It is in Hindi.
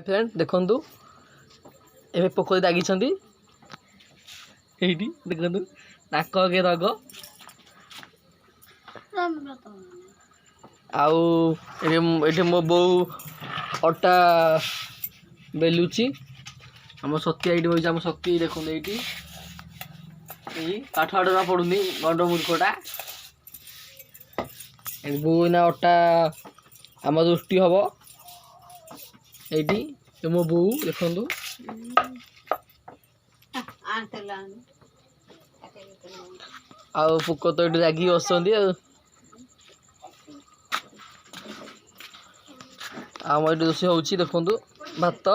फ्रेंड देखंतु एबे पोखरी दागिछंती एठी देखंतु नाक के रग आउ एठी मो बो अटा बेलुची हम शक्ति एठी होई हम शक्ति देखंतु एठी एई काठ आडरा पडुनी गंड मूर्खटा बो ना अटा हम दृष्टि हबो एठी मो बो देखंतु आउ पुक तो ये रागी बसंती आम ये रोषे हो देखु भात